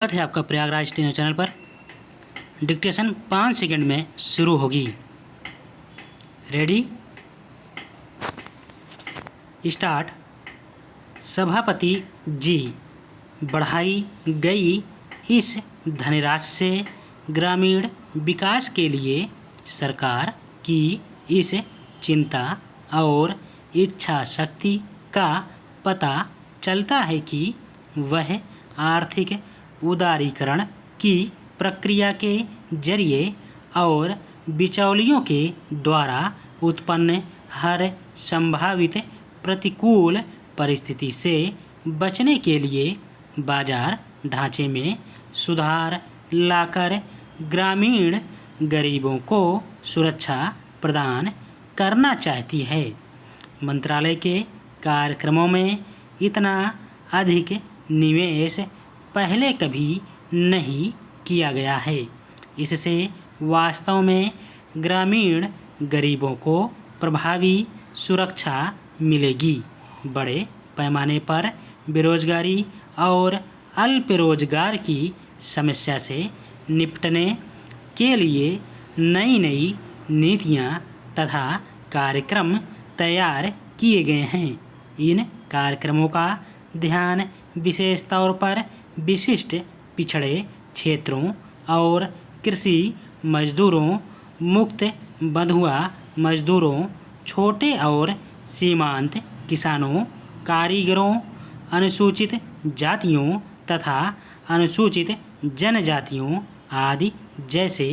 स्वागत है आपका प्रयागराज स्टेनो चैनल पर। डिक्टेशन 5 सेकंड में शुरू होगी। Ready start. सभापति जी, बढ़ाई गई इस धनराशि से ग्रामीण विकास के लिए सरकार की इस चिंता और इच्छा शक्ति का पता चलता है कि वह आर्थिक उदारीकरण की प्रक्रिया के जरिए और बिचौलियों के द्वारा उत्पन्न हर संभावित प्रतिकूल परिस्थिति से बचने के लिए बाजार ढांचे में सुधार लाकर ग्रामीण गरीबों को सुरक्षा प्रदान करना चाहती है। मंत्रालय के कार्यक्रमों में इतना अधिक निवेश पहले कभी नहीं किया गया है। इससे वास्तव में ग्रामीण गरीबों को प्रभावी सुरक्षा मिलेगी। बड़े पैमाने पर बेरोजगारी और अल्प रोजगार की समस्या से निपटने के लिए नई नीतियां तथा कार्यक्रम तैयार किए गए हैं। इन कार्यक्रमों का ध्यान विशेष तौर पर विशिष्ट पिछड़े क्षेत्रों और कृषि मजदूरों, मुक्त बंधुआ मजदूरों, छोटे और सीमांत किसानों, कारीगरों, अनुसूचित जातियों तथा अनुसूचित जनजातियों आदि जैसे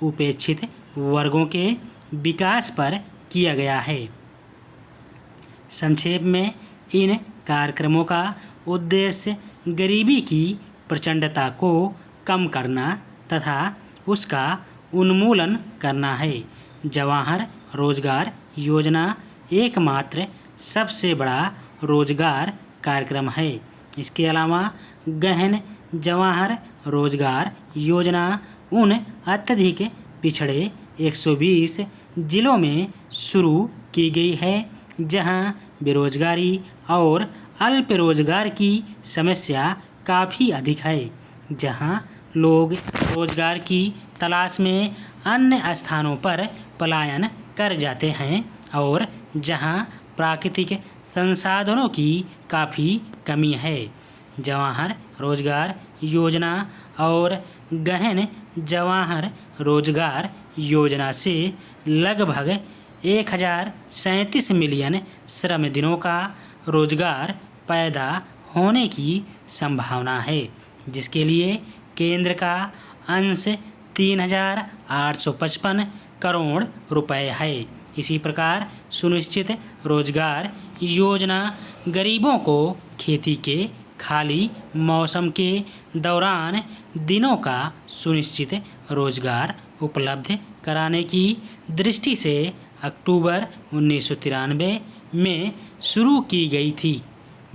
उपेक्षित वर्गों के विकास पर किया गया है। संक्षेप में, इन कार्यक्रमों का उद्देश्य गरीबी की प्रचंडता को कम करना तथा उसका उन्मूलन करना है। जवाहर रोजगार योजना एकमात्र सबसे बड़ा रोजगार कार्यक्रम है। इसके अलावा गहन जवाहर रोजगार योजना उन अत्यधिक पिछड़े 120 जिलों में शुरू की गई है जहां बेरोजगारी और अल्प रोजगार की समस्या काफ़ी अधिक है, जहां लोग रोजगार की तलाश में अन्य स्थानों पर पलायन कर जाते हैं और जहां प्राकृतिक संसाधनों की काफ़ी कमी है। जवाहर रोजगार योजना और गहन जवाहर रोजगार योजना से लगभग 1037 मिलियन श्रम दिनों का रोजगार पैदा होने की संभावना है, जिसके लिए केंद्र का अंश 3,855 करोड़ रुपए है। इसी प्रकार सुनिश्चित रोजगार योजना गरीबों को खेती के खाली मौसम के दौरान दिनों का सुनिश्चित रोजगार उपलब्ध कराने की दृष्टि से अक्टूबर 1993 में शुरू की गई थी।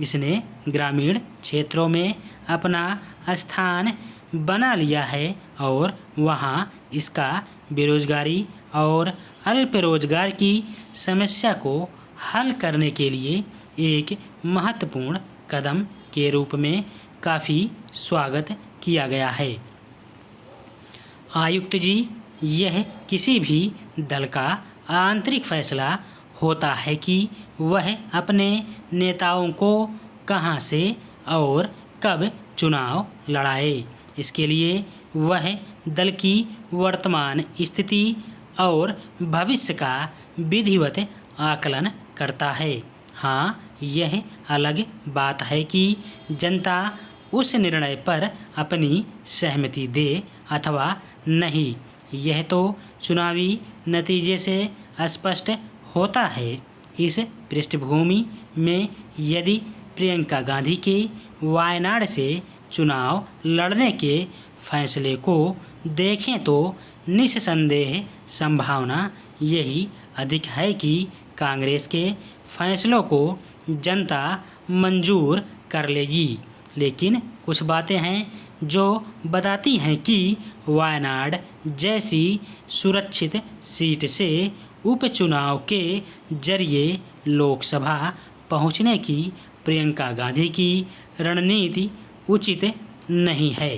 इसने ग्रामीण क्षेत्रों में अपना स्थान बना लिया है और वहां इसका बेरोजगारी और अल्प रोजगार की समस्या को हल करने के लिए एक महत्वपूर्ण कदम के रूप में काफ़ी स्वागत किया गया है। आयुक्त जी, यह किसी भी दल का आंतरिक फैसला होता है कि वह अपने नेताओं को कहां से और कब चुनाव लड़ाए। इसके लिए वह दल की वर्तमान स्थिति और भविष्य का विधिवत आकलन करता है। हाँ, यह अलग बात है कि जनता उस निर्णय पर अपनी सहमति दे अथवा नहीं। यह तो चुनावी नतीजे से स्पष्ट होता है। इस पृष्ठभूमि में यदि प्रियंका गांधी के वायनाड से चुनाव लड़ने के फैसले को देखें तो निस्संदेह संभावना यही अधिक है कि कांग्रेस के फैसलों को जनता मंजूर कर लेगी। लेकिन कुछ बातें हैं जो बताती हैं कि वायनाड जैसी सुरक्षित सीट से उपचुनाव के जरिए लोकसभा पहुंचने की प्रियंका गांधी की रणनीति उचित नहीं है।